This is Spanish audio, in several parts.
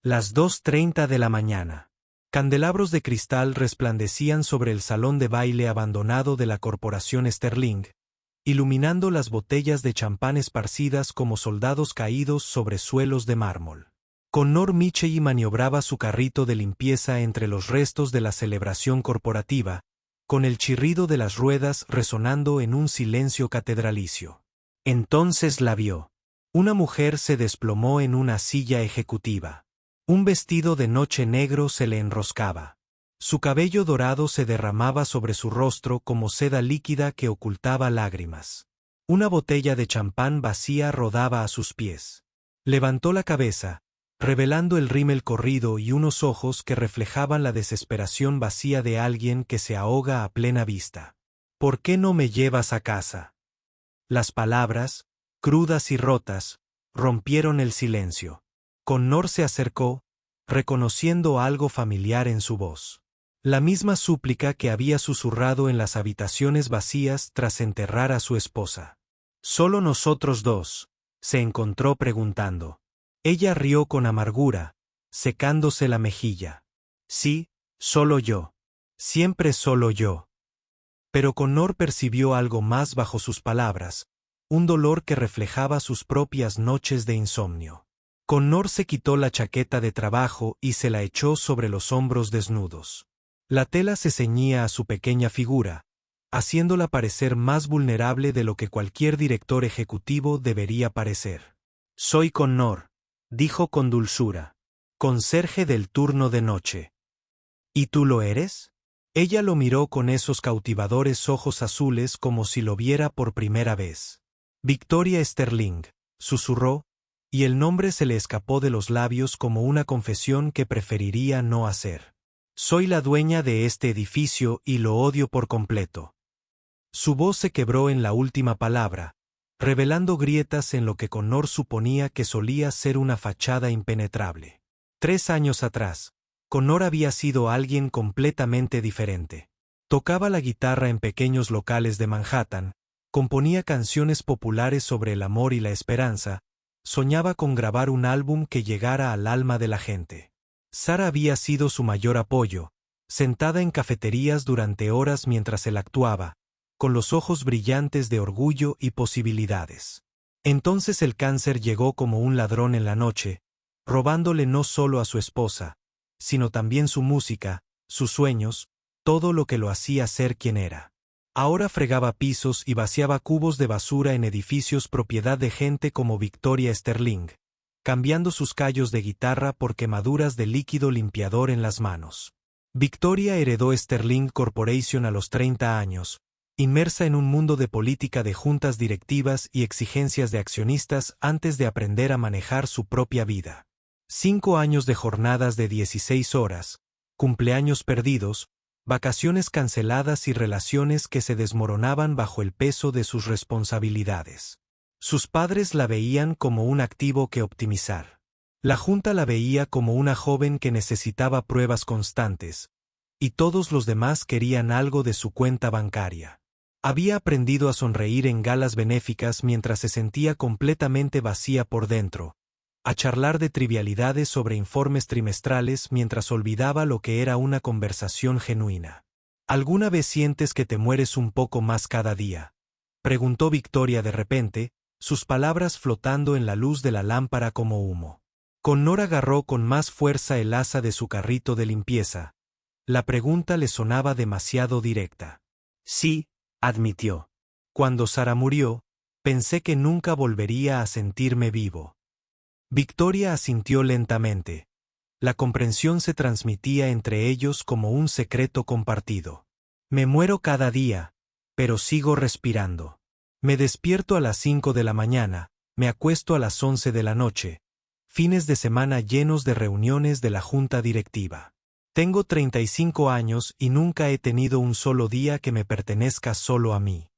Las 2:30 de la mañana. Candelabros de cristal resplandecían sobre el salón de baile abandonado de la corporación Sterling, iluminando las botellas de champán esparcidas como soldados caídos sobre suelos de mármol. Connor Michey maniobraba su carrito de limpieza entre los restos de la celebración corporativa, con el chirrido de las ruedas resonando en un silencio catedralicio. Entonces la vio. Una mujer se desplomó en una silla ejecutiva. Un vestido de noche negro se le enroscaba. Su cabello dorado se derramaba sobre su rostro como seda líquida que ocultaba lágrimas. Una botella de champán vacía rodaba a sus pies. Levantó la cabeza, revelando el rímel corrido y unos ojos que reflejaban la desesperación vacía de alguien que se ahoga a plena vista. ¿Por qué no me llevas a casa? Las palabras, crudas y rotas, rompieron el silencio. Connor se acercó, reconociendo algo familiar en su voz. La misma súplica que había susurrado en las habitaciones vacías tras enterrar a su esposa. «¿Solo nosotros dos?», se encontró preguntando. Ella rió con amargura, secándose la mejilla. «Sí, solo yo. Siempre solo yo». Pero Connor percibió algo más bajo sus palabras, un dolor que reflejaba sus propias noches de insomnio. Connor se quitó la chaqueta de trabajo y se la echó sobre los hombros desnudos. La tela se ceñía a su pequeña figura, haciéndola parecer más vulnerable de lo que cualquier director ejecutivo debería parecer. «Soy Connor», dijo con dulzura, «conserje del turno de noche». «¿Y tú lo eres?». Ella lo miró con esos cautivadores ojos azules como si lo viera por primera vez. «Victoria Sterling», susurró, y el nombre se le escapó de los labios como una confesión que preferiría no hacer. «Soy la dueña de este edificio y lo odio por completo». Su voz se quebró en la última palabra, revelando grietas en lo que Connor suponía que solía ser una fachada impenetrable. 3 años atrás, Connor había sido alguien completamente diferente. Tocaba la guitarra en pequeños locales de Manhattan, componía canciones populares sobre el amor y la esperanza, soñaba con grabar un álbum que llegara al alma de la gente. Sarah había sido su mayor apoyo, sentada en cafeterías durante horas mientras él actuaba, con los ojos brillantes de orgullo y posibilidades. Entonces el cáncer llegó como un ladrón en la noche, robándole no solo a su esposa, sino también su música, sus sueños, todo lo que lo hacía ser quien era. Ahora fregaba pisos y vaciaba cubos de basura en edificios propiedad de gente como Victoria Sterling, cambiando sus callos de guitarra por quemaduras de líquido limpiador en las manos. Victoria heredó Sterling Corporation a los 30 años, inmersa en un mundo de política de juntas directivas y exigencias de accionistas antes de aprender a manejar su propia vida. 5 años de jornadas de 16 horas, cumpleaños perdidos, vacaciones canceladas y relaciones que se desmoronaban bajo el peso de sus responsabilidades. Sus padres la veían como un activo que optimizar. La junta la veía como una joven que necesitaba pruebas constantes, y todos los demás querían algo de su cuenta bancaria. Había aprendido a sonreír en galas benéficas mientras se sentía completamente vacía por dentro, a charlar de trivialidades sobre informes trimestrales mientras olvidaba lo que era una conversación genuina. ¿Alguna vez sientes que te mueres un poco más cada día?, preguntó Victoria de repente, sus palabras flotando en la luz de la lámpara como humo. Connor agarró con más fuerza el asa de su carrito de limpieza. La pregunta le sonaba demasiado directa. «Sí», admitió. «Cuando Sarah murió, pensé que nunca volvería a sentirme vivo». Victoria asintió lentamente. La comprensión se transmitía entre ellos como un secreto compartido. «Me muero cada día, pero sigo respirando. Me despierto a las 5 de la mañana, me acuesto a las 11 de la noche, fines de semana llenos de reuniones de la junta directiva. Tengo 35 años y nunca he tenido un solo día que me pertenezca solo a mí».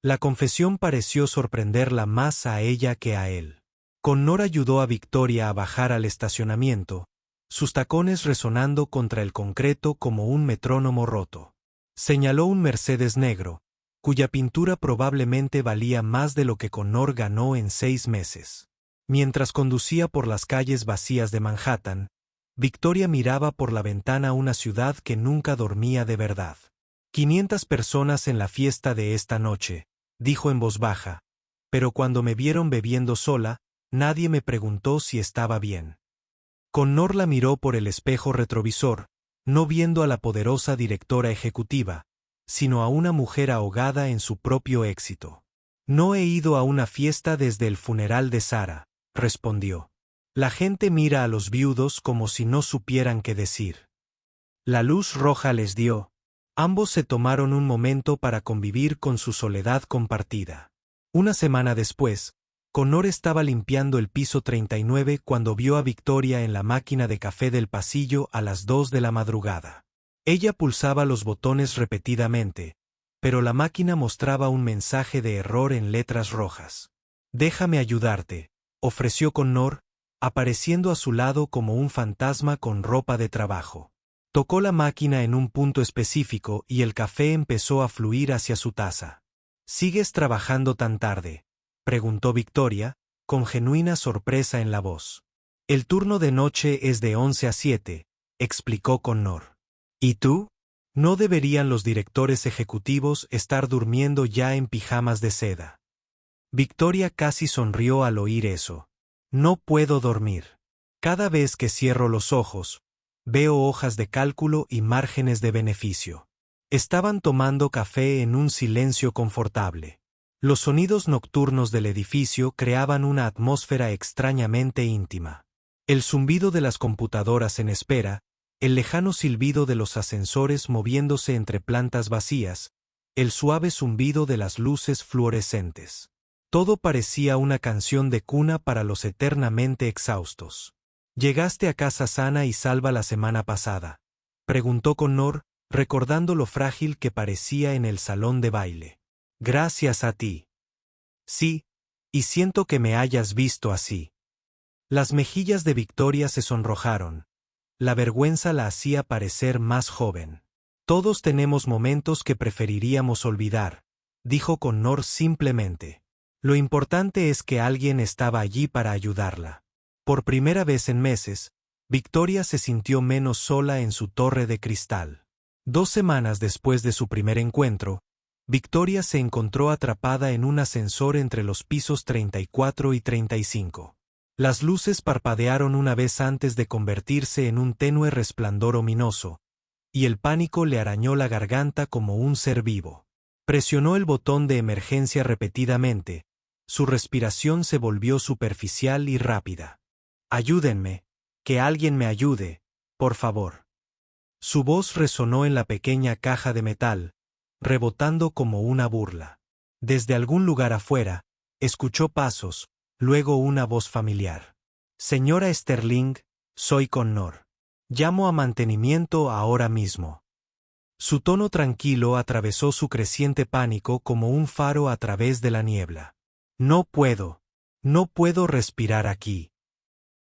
La confesión pareció sorprenderla más a ella que a él. Connor ayudó a Victoria a bajar al estacionamiento, sus tacones resonando contra el concreto como un metrónomo roto. Señaló un Mercedes negro, cuya pintura probablemente valía más de lo que Connor ganó en 6 meses. Mientras conducía por las calles vacías de Manhattan, Victoria miraba por la ventana una ciudad que nunca dormía de verdad. 500 personas en la fiesta de esta noche, dijo en voz baja, pero cuando me vieron bebiendo sola, nadie me preguntó si estaba bien. Connor la miró por el espejo retrovisor, no viendo a la poderosa directora ejecutiva, sino a una mujer ahogada en su propio éxito. No he ido a una fiesta desde el funeral de Sarah, respondió. La gente mira a los viudos como si no supieran qué decir. La luz roja les dio. Ambos se tomaron un momento para convivir con su soledad compartida. Una semana después, Connor estaba limpiando el piso 39 cuando vio a Victoria en la máquina de café del pasillo a las 2 de la madrugada. Ella pulsaba los botones repetidamente, pero la máquina mostraba un mensaje de error en letras rojas. Déjame ayudarte, ofreció Connor, apareciendo a su lado como un fantasma con ropa de trabajo. Tocó la máquina en un punto específico y el café empezó a fluir hacia su taza. ¿Sigues trabajando tan tarde?, preguntó Victoria, con genuina sorpresa en la voz. El turno de noche es de 11 a 7, explicó Connor. ¿Y tú? ¿No deberían los directores ejecutivos estar durmiendo ya en pijamas de seda? Victoria casi sonrió al oír eso. No puedo dormir. Cada vez que cierro los ojos, veo hojas de cálculo y márgenes de beneficio. Estaban tomando café en un silencio confortable. Los sonidos nocturnos del edificio creaban una atmósfera extrañamente íntima. El zumbido de las computadoras en espera, el lejano silbido de los ascensores moviéndose entre plantas vacías, el suave zumbido de las luces fluorescentes. Todo parecía una canción de cuna para los eternamente exhaustos. ¿Llegaste a casa sana y salva la semana pasada?, preguntó Connor, recordando lo frágil que parecía en el salón de baile. Gracias a ti. Sí, y siento que me hayas visto así. Las mejillas de Victoria se sonrojaron. La vergüenza la hacía parecer más joven. Todos tenemos momentos que preferiríamos olvidar, dijo Connor simplemente. Lo importante es que alguien estaba allí para ayudarla. Por primera vez en meses, Victoria se sintió menos sola en su torre de cristal. 2 semanas después de su primer encuentro, Victoria se encontró atrapada en un ascensor entre los pisos 34 y 35. Las luces parpadearon una vez antes de convertirse en un tenue resplandor ominoso, y el pánico le arañó la garganta como un ser vivo. Presionó el botón de emergencia repetidamente. Su respiración se volvió superficial y rápida. Ayúdenme, que alguien me ayude, por favor. Su voz resonó en la pequeña caja de metal, rebotando como una burla. Desde algún lugar afuera, escuchó pasos, luego una voz familiar. Señora Sterling, soy Connor. Llamo a mantenimiento ahora mismo. Su tono tranquilo atravesó su creciente pánico como un faro a través de la niebla. No puedo respirar aquí.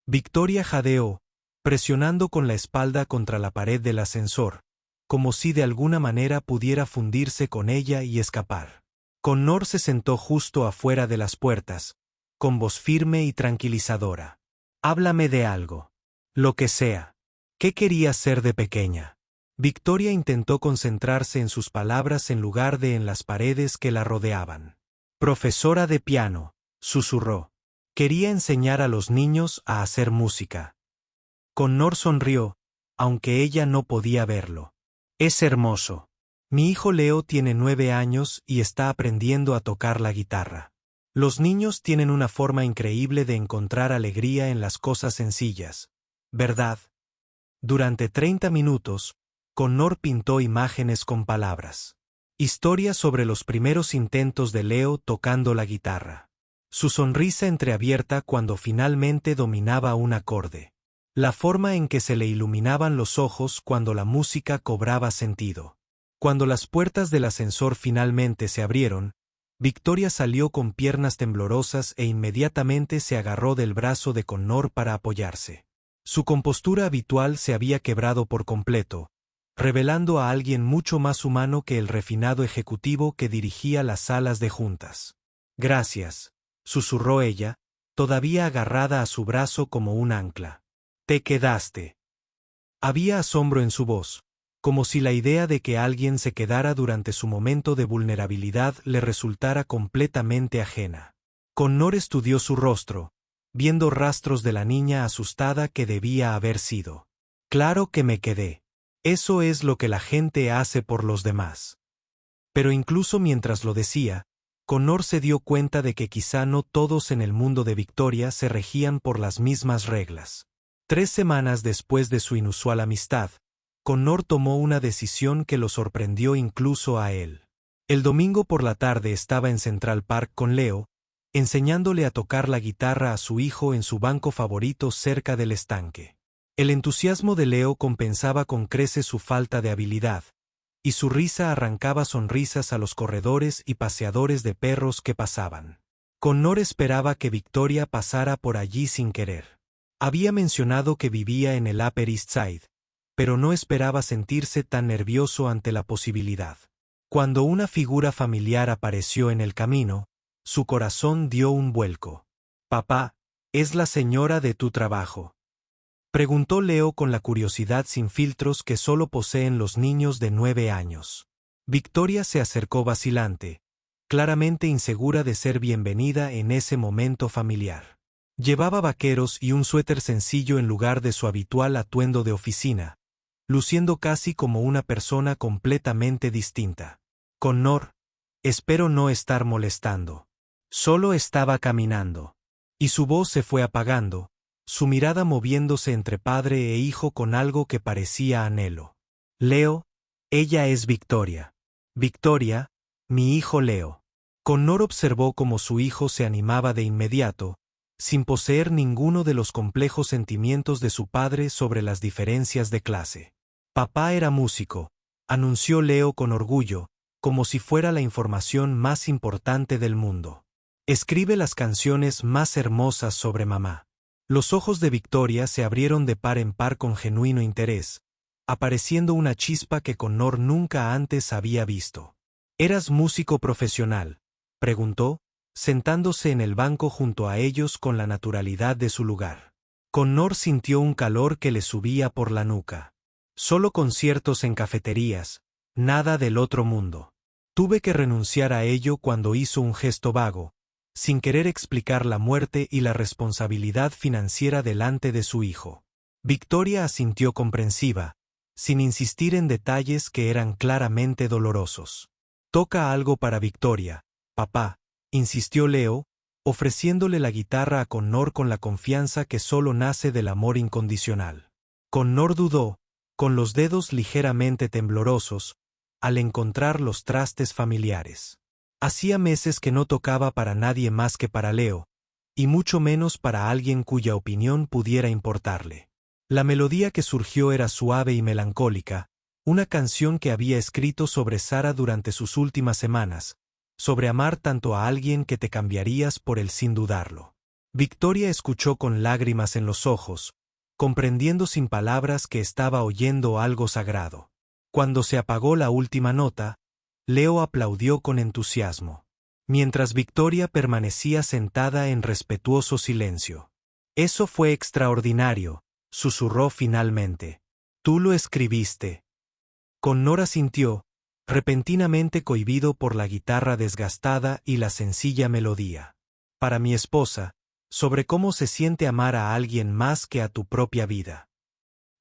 Victoria jadeó, presionando con la espalda contra la pared del ascensor, como si de alguna manera pudiera fundirse con ella y escapar. Connor se sentó justo afuera de las puertas, con voz firme y tranquilizadora. Háblame de algo. Lo que sea. ¿Qué querías ser de pequeña? Victoria intentó concentrarse en sus palabras en lugar de en las paredes que la rodeaban. Profesora de piano, susurró. Quería enseñar a los niños a hacer música. Connor sonrió, aunque ella no podía verlo. Es hermoso. Mi hijo Leo tiene 9 años y está aprendiendo a tocar la guitarra. Los niños tienen una forma increíble de encontrar alegría en las cosas sencillas, ¿verdad? Durante 30 minutos, Connor pintó imágenes con palabras. Historias sobre los primeros intentos de Leo tocando la guitarra. Su sonrisa entreabierta cuando finalmente dominaba un acorde. La forma en que se le iluminaban los ojos cuando la música cobraba sentido. Cuando las puertas del ascensor finalmente se abrieron, Victoria salió con piernas temblorosas e inmediatamente se agarró del brazo de Connor para apoyarse. Su compostura habitual se había quebrado por completo, revelando a alguien mucho más humano que el refinado ejecutivo que dirigía las salas de juntas. Gracias, susurró ella, todavía agarrada a su brazo como un ancla. «Te quedaste». Había asombro en su voz, como si la idea de que alguien se quedara durante su momento de vulnerabilidad le resultara completamente ajena. Connor estudió su rostro, viendo rastros de la niña asustada que debía haber sido. «Claro que me quedé. Eso es lo que la gente hace por los demás». Pero incluso mientras lo decía, Connor se dio cuenta de que quizá no todos en el mundo de Victoria se regían por las mismas reglas. 3 semanas después de su inusual amistad, Connor tomó una decisión que lo sorprendió incluso a él. El domingo por la tarde estaba en Central Park con Leo, enseñándole a tocar la guitarra a su hijo en su banco favorito cerca del estanque. El entusiasmo de Leo compensaba con creces su falta de habilidad, y su risa arrancaba sonrisas a los corredores y paseadores de perros que pasaban. Connor esperaba que Victoria pasara por allí sin querer. Había mencionado que vivía en el Upper East Side, pero no esperaba sentirse tan nervioso ante la posibilidad. Cuando una figura familiar apareció en el camino, su corazón dio un vuelco. «Papá, ¿es la señora de tu trabajo?», preguntó Leo con la curiosidad sin filtros que solo poseen los niños de 9 años. Victoria se acercó vacilante, claramente insegura de ser bienvenida en ese momento familiar. Llevaba vaqueros y un suéter sencillo en lugar de su habitual atuendo de oficina, luciendo casi como una persona completamente distinta. «Connor, espero no estar molestando». Solo estaba caminando. Y su voz se fue apagando, su mirada moviéndose entre padre e hijo con algo que parecía anhelo. «Leo, ella es Victoria». «Victoria, mi hijo Leo». Connor observó cómo su hijo se animaba de inmediato, sin poseer ninguno de los complejos sentimientos de su padre sobre las diferencias de clase. «Papá era músico», anunció Leo con orgullo, como si fuera la información más importante del mundo. «Escribe las canciones más hermosas sobre mamá». Los ojos de Victoria se abrieron de par en par con genuino interés, apareciendo una chispa que Connor nunca antes había visto. «¿Eras músico profesional?», preguntó, sentándose en el banco junto a ellos con la naturalidad de su lugar. Connor sintió un calor que le subía por la nuca. «Solo conciertos en cafeterías, nada del otro mundo». Tuve que renunciar a ello cuando hizo un gesto vago, sin querer explicar la muerte y la responsabilidad financiera delante de su hijo. Victoria asintió comprensiva, sin insistir en detalles que eran claramente dolorosos. «Toca algo para Victoria, papá», insistió Leo, ofreciéndole la guitarra a Connor con la confianza que solo nace del amor incondicional. Connor dudó, con los dedos ligeramente temblorosos, al encontrar los trastes familiares. Hacía meses que no tocaba para nadie más que para Leo, y mucho menos para alguien cuya opinión pudiera importarle. La melodía que surgió era suave y melancólica, una canción que había escrito sobre Sara durante sus últimas semanas, sobre amar tanto a alguien que te cambiarías por él sin dudarlo. Victoria escuchó con lágrimas en los ojos, comprendiendo sin palabras que estaba oyendo algo sagrado. Cuando se apagó la última nota, Leo aplaudió con entusiasmo, mientras Victoria permanecía sentada en respetuoso silencio. «Eso fue extraordinario», susurró finalmente. «Tú lo escribiste». Connor asintió, repentinamente cohibido por la guitarra desgastada y la sencilla melodía. «Para mi esposa, sobre cómo se siente amar a alguien más que a tu propia vida».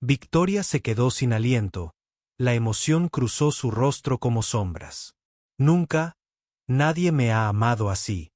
Victoria se quedó sin aliento. La emoción cruzó su rostro como sombras. «Nunca, nadie me ha amado así»,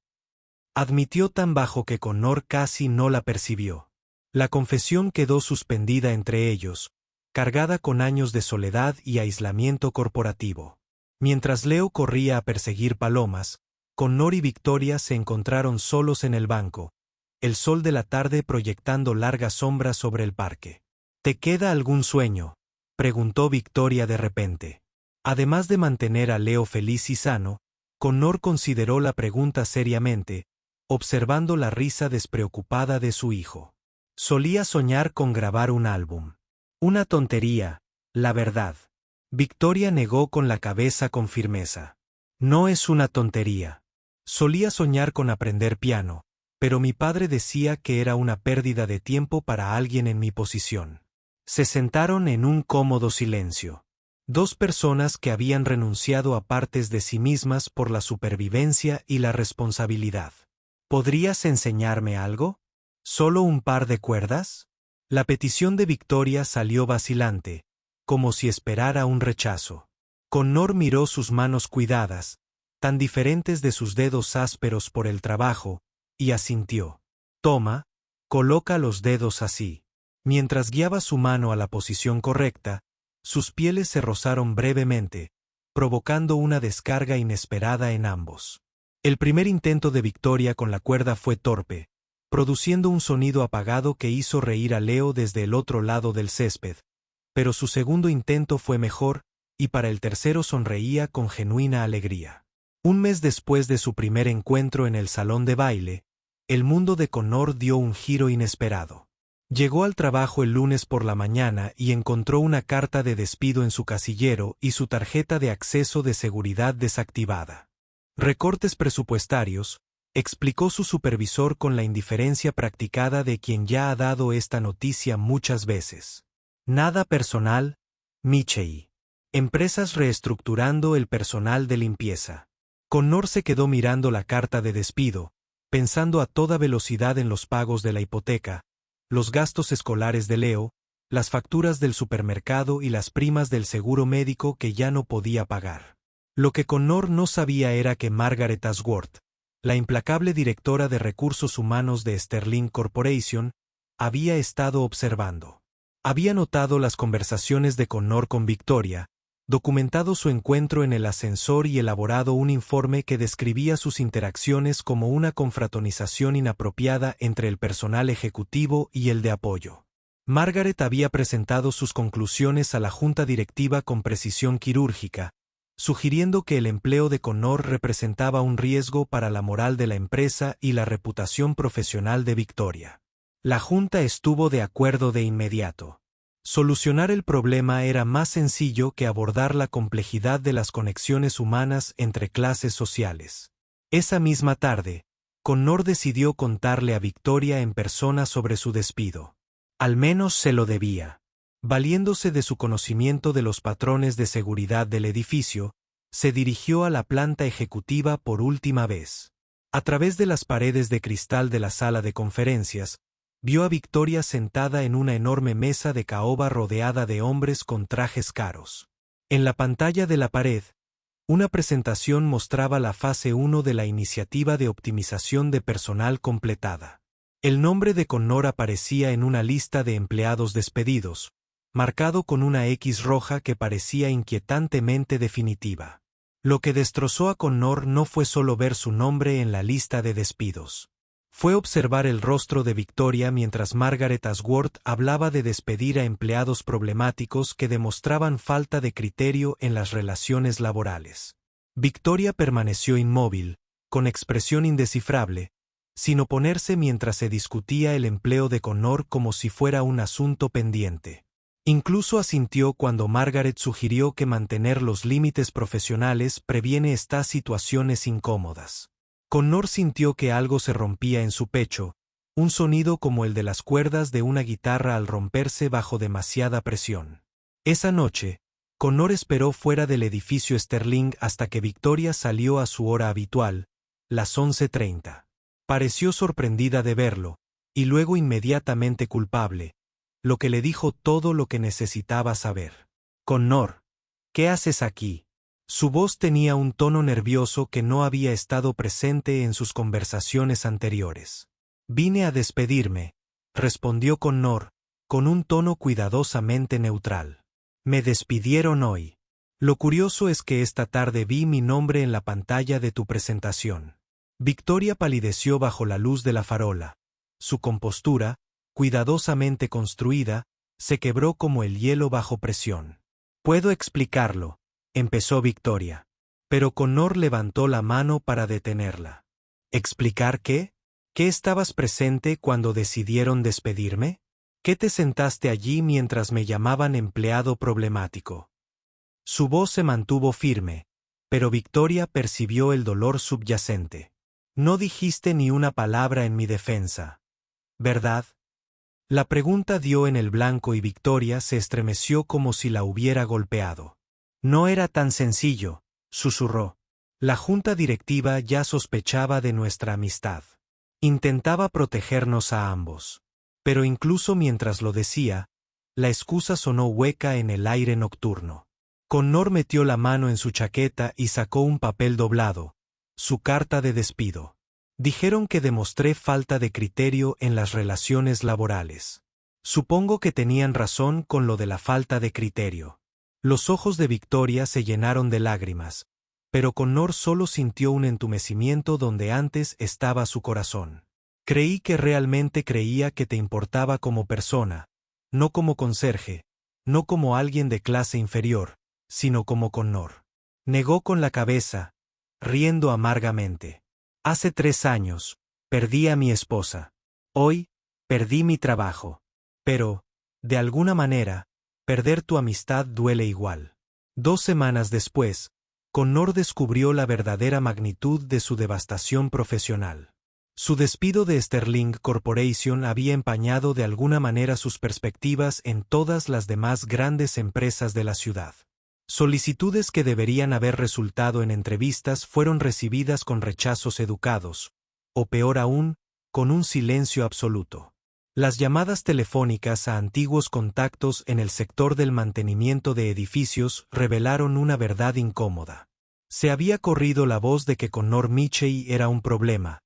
admitió tan bajo que Connor casi no la percibió. La confesión quedó suspendida entre ellos, cargada con años de soledad y aislamiento corporativo. Mientras Leo corría a perseguir palomas, Connor y Victoria se encontraron solos en el banco, el sol de la tarde proyectando largas sombras sobre el parque. «¿Te queda algún sueño?», preguntó Victoria de repente. Además de mantener a Leo feliz y sano, Connor consideró la pregunta seriamente, observando la risa despreocupada de su hijo. «Solía soñar con grabar un álbum». «Una tontería, la verdad». Victoria negó con la cabeza con firmeza. «No es una tontería. Solía soñar con aprender piano, pero mi padre decía que era una pérdida de tiempo para alguien en mi posición. Se sentaron en un cómodo silencio. Dos personas que habían renunciado a partes de sí mismas por la supervivencia y la responsabilidad. ¿Podrías enseñarme algo? ¿Solo un par de cuerdas? La petición de Victoria salió vacilante, como si esperara un rechazo. Connor miró sus manos cuidadas, tan diferentes de sus dedos ásperos por el trabajo, y asintió. Toma, coloca los dedos así. Mientras guiaba su mano a la posición correcta, sus pieles se rozaron brevemente, provocando una descarga inesperada en ambos. El primer intento de Victoria con la cuerda fue torpe, produciendo un sonido apagado que hizo reír a Leo desde el otro lado del césped, pero su segundo intento fue mejor, y para el tercero sonreía con genuina alegría. Un mes después de su primer encuentro en el salón de baile, el mundo de Connor dio un giro inesperado. Llegó al trabajo el lunes por la mañana y encontró una carta de despido en su casillero y su tarjeta de acceso de seguridad desactivada. Recortes presupuestarios, explicó su supervisor con la indiferencia practicada de quien ya ha dado esta noticia muchas veces. Nada personal, Michei. Empresas reestructurando el personal de limpieza. Connor se quedó mirando la carta de despido, pensando a toda velocidad en los pagos de la hipoteca, los gastos escolares de Leo, las facturas del supermercado y las primas del seguro médico que ya no podía pagar. Lo que Connor no sabía era que Margaret Ashworth, la implacable directora de recursos humanos de Sterling Corporation, había estado observando. Había notado las conversaciones de Connor con Victoria, documentado su encuentro en el ascensor y elaborado un informe que describía sus interacciones como una confraternización inapropiada entre el personal ejecutivo y el de apoyo. Margaret había presentado sus conclusiones a la junta directiva con precisión quirúrgica, sugiriendo que el empleo de Connor representaba un riesgo para la moral de la empresa y la reputación profesional de Victoria. La junta estuvo de acuerdo de inmediato. Solucionar el problema era más sencillo que abordar la complejidad de las conexiones humanas entre clases sociales. Esa misma tarde, Connor decidió contarle a Victoria en persona sobre su despido. Al menos se lo debía. Valiéndose de su conocimiento de los patrones de seguridad del edificio, se dirigió a la planta ejecutiva por última vez. A través de las paredes de cristal de la sala de conferencias, vio a Victoria sentada en una enorme mesa de caoba rodeada de hombres con trajes caros. En la pantalla de la pared, una presentación mostraba la fase 1 de la iniciativa de optimización de personal completada. El nombre de Connor aparecía en una lista de empleados despedidos, marcado con una X roja que parecía inquietantemente definitiva. Lo que destrozó a Connor no fue solo ver su nombre en la lista de despidos. Fue observar el rostro de Victoria mientras Margaret Ashworth hablaba de despedir a empleados problemáticos que demostraban falta de criterio en las relaciones laborales. Victoria permaneció inmóvil, con expresión indescifrable, sin oponerse mientras se discutía el empleo de Connor como si fuera un asunto pendiente. Incluso asintió cuando Margaret sugirió que mantener los límites profesionales previene estas situaciones incómodas. Connor sintió que algo se rompía en su pecho, un sonido como el de las cuerdas de una guitarra al romperse bajo demasiada presión. Esa noche, Connor esperó fuera del edificio Sterling hasta que Victoria salió a su hora habitual, las 11:30. Pareció sorprendida de verlo, y luego inmediatamente culpable, lo que le dijo todo lo que necesitaba saber. Connor, ¿qué haces aquí? Su voz tenía un tono nervioso que no había estado presente en sus conversaciones anteriores. Vine a despedirme, respondió Connor, con un tono cuidadosamente neutral. Me despidieron hoy. Lo curioso es que esta tarde vi mi nombre en la pantalla de tu presentación. Victoria palideció bajo la luz de la farola. Su compostura, cuidadosamente construida, se quebró como el hielo bajo presión. Puedo explicarlo, empezó Victoria. Pero Connor levantó la mano para detenerla. ¿Explicar qué? ¿Qué estabas presente cuando decidieron despedirme? ¿Qué te sentaste allí mientras me llamaban empleado problemático? Su voz se mantuvo firme, pero Victoria percibió el dolor subyacente. No dijiste ni una palabra en mi defensa. ¿Verdad? La pregunta dio en el blanco y Victoria se estremeció como si la hubiera golpeado. No era tan sencillo, susurró. La junta directiva ya sospechaba de nuestra amistad. Intentaba protegernos a ambos. Pero incluso mientras lo decía, la excusa sonó hueca en el aire nocturno. Connor metió la mano en su chaqueta y sacó un papel doblado, su carta de despido. Dijeron que demostré falta de criterio en las relaciones laborales. Supongo que tenían razón con lo de la falta de criterio. Los ojos de Victoria se llenaron de lágrimas, pero Connor solo sintió un entumecimiento donde antes estaba su corazón. Creí que realmente creía que te importaba como persona, no como conserje, no como alguien de clase inferior, sino como Connor. Negó con la cabeza, riendo amargamente. Hace 3 años, perdí a mi esposa. Hoy, perdí mi trabajo. Pero, de alguna manera, perder tu amistad duele igual. 2 semanas después, Connor descubrió la verdadera magnitud de su devastación profesional. Su despido de Sterling Corporation había empañado de alguna manera sus perspectivas en todas las demás grandes empresas de la ciudad. Solicitudes que deberían haber resultado en entrevistas fueron recibidas con rechazos educados, o peor aún, con un silencio absoluto. Las llamadas telefónicas a antiguos contactos en el sector del mantenimiento de edificios revelaron una verdad incómoda. Se había corrido la voz de que Connor Mitchell era un problema,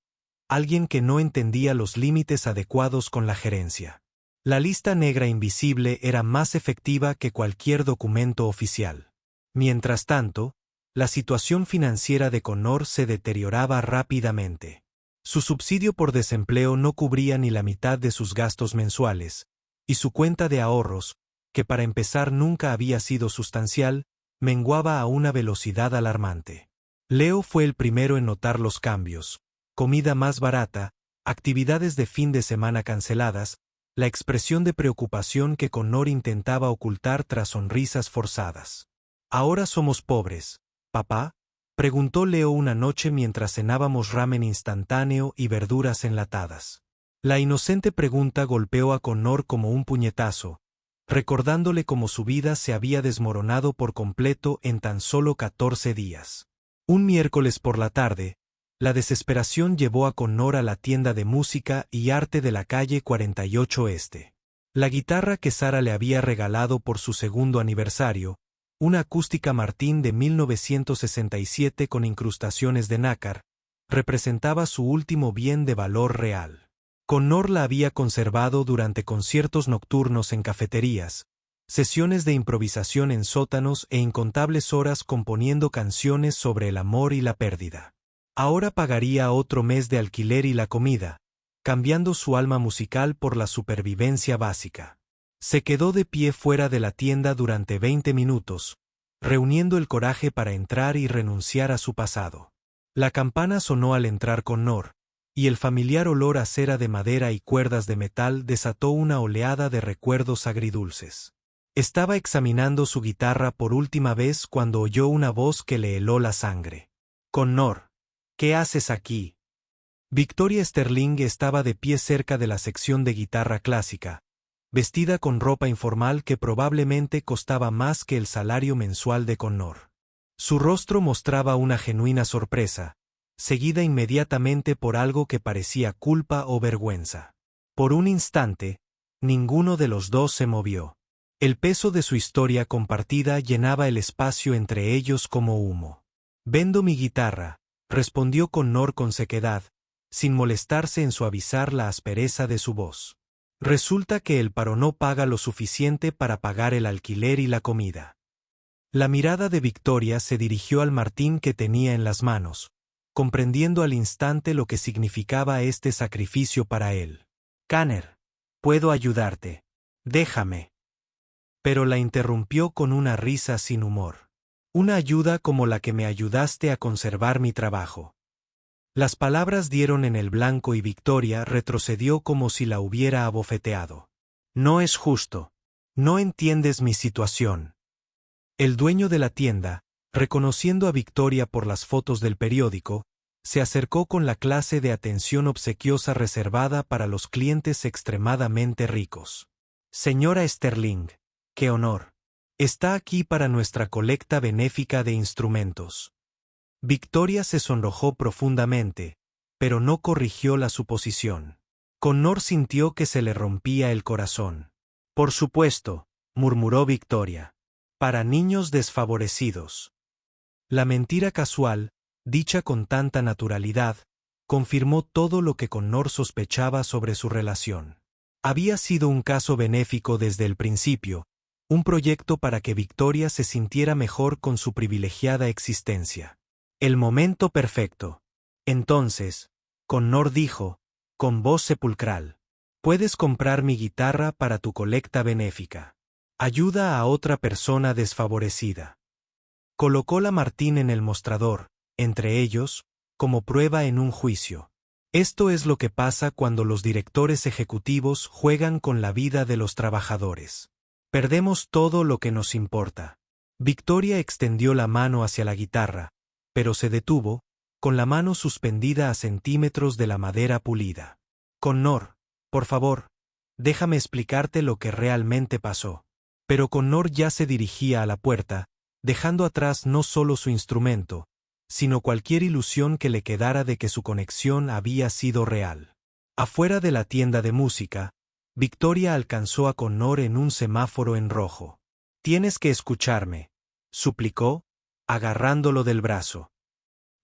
alguien que no entendía los límites adecuados con la gerencia. La lista negra invisible era más efectiva que cualquier documento oficial. Mientras tanto, la situación financiera de Connor se deterioraba rápidamente. Su subsidio por desempleo no cubría ni la mitad de sus gastos mensuales, y su cuenta de ahorros, que para empezar nunca había sido sustancial, menguaba a una velocidad alarmante. Leo fue el primero en notar los cambios: comida más barata, actividades de fin de semana canceladas, la expresión de preocupación que Connor intentaba ocultar tras sonrisas forzadas. «¿Ahora somos pobres, papá?», preguntó Leo una noche mientras cenábamos ramen instantáneo y verduras enlatadas. La inocente pregunta golpeó a Connor como un puñetazo, recordándole cómo su vida se había desmoronado por completo en tan solo 14 días. Un miércoles por la tarde, la desesperación llevó a Connor a la tienda de música y arte de la calle 48 Este. La guitarra que Sara le había regalado por su segundo aniversario, una acústica Martin de 1967 con incrustaciones de nácar, representaba su último bien de valor real. Connor la había conservado durante conciertos nocturnos en cafeterías, sesiones de improvisación en sótanos e incontables horas componiendo canciones sobre el amor y la pérdida. Ahora pagaría otro mes de alquiler y la comida, cambiando su alma musical por la supervivencia básica. Se quedó de pie fuera de la tienda durante 20 minutos, reuniendo el coraje para entrar y renunciar a su pasado. La campana sonó al entrar Connor, y el familiar olor a cera de madera y cuerdas de metal desató una oleada de recuerdos agridulces. Estaba examinando su guitarra por última vez cuando oyó una voz que le heló la sangre. «Connor, ¿qué haces aquí?». Victoria Sterling estaba de pie cerca de la sección de guitarra clásica, vestida con ropa informal que probablemente costaba más que el salario mensual de Connor. Su rostro mostraba una genuina sorpresa, seguida inmediatamente por algo que parecía culpa o vergüenza. Por un instante, ninguno de los dos se movió. El peso de su historia compartida llenaba el espacio entre ellos como humo. «Vendo mi guitarra», respondió Connor con sequedad, sin molestarse en suavizar la aspereza de su voz. «Resulta que el paro no paga lo suficiente para pagar el alquiler y la comida». La mirada de Victoria se dirigió al Martín que tenía en las manos, comprendiendo al instante lo que significaba este sacrificio para él. «Connor, puedo ayudarte. Déjame». Pero la interrumpió con una risa sin humor. «Una ayuda como la que me ayudaste a conservar mi trabajo». Las palabras dieron en el blanco y Victoria retrocedió como si la hubiera abofeteado. «No es justo. No entiendes mi situación». El dueño de la tienda, reconociendo a Victoria por las fotos del periódico, Se acercó con la clase de atención obsequiosa reservada para los clientes extremadamente ricos. Señora Sterling, qué honor. Está aquí para nuestra colecta benéfica de instrumentos. Victoria se sonrojó profundamente, pero no corrigió la suposición. Connor sintió que se le rompía el corazón. Por supuesto, murmuró Victoria. Para niños desfavorecidos. La mentira casual, dicha con tanta naturalidad, confirmó todo lo que Connor sospechaba sobre su relación. Había sido un caso benéfico desde el principio, un proyecto para que Victoria se sintiera mejor con su privilegiada existencia. El momento perfecto. Entonces, Connor dijo, con voz sepulcral, puedes comprar mi guitarra para tu colecta benéfica. Ayuda a otra persona desfavorecida. Colocó la Martín en el mostrador, entre ellos, como prueba en un juicio. Esto es lo que pasa cuando los directores ejecutivos juegan con la vida de los trabajadores. Perdemos todo lo que nos importa. Victoria extendió la mano hacia la guitarra, pero se detuvo, con la mano suspendida a centímetros de la madera pulida. Connor, por favor, déjame explicarte lo que realmente pasó. Pero Connor ya se dirigía a la puerta, dejando atrás no solo su instrumento, sino cualquier ilusión que le quedara de que su conexión había sido real. Afuera de la tienda de música, Victoria alcanzó a Connor en un semáforo en rojo. Tienes que escucharme, suplicó, agarrándolo del brazo.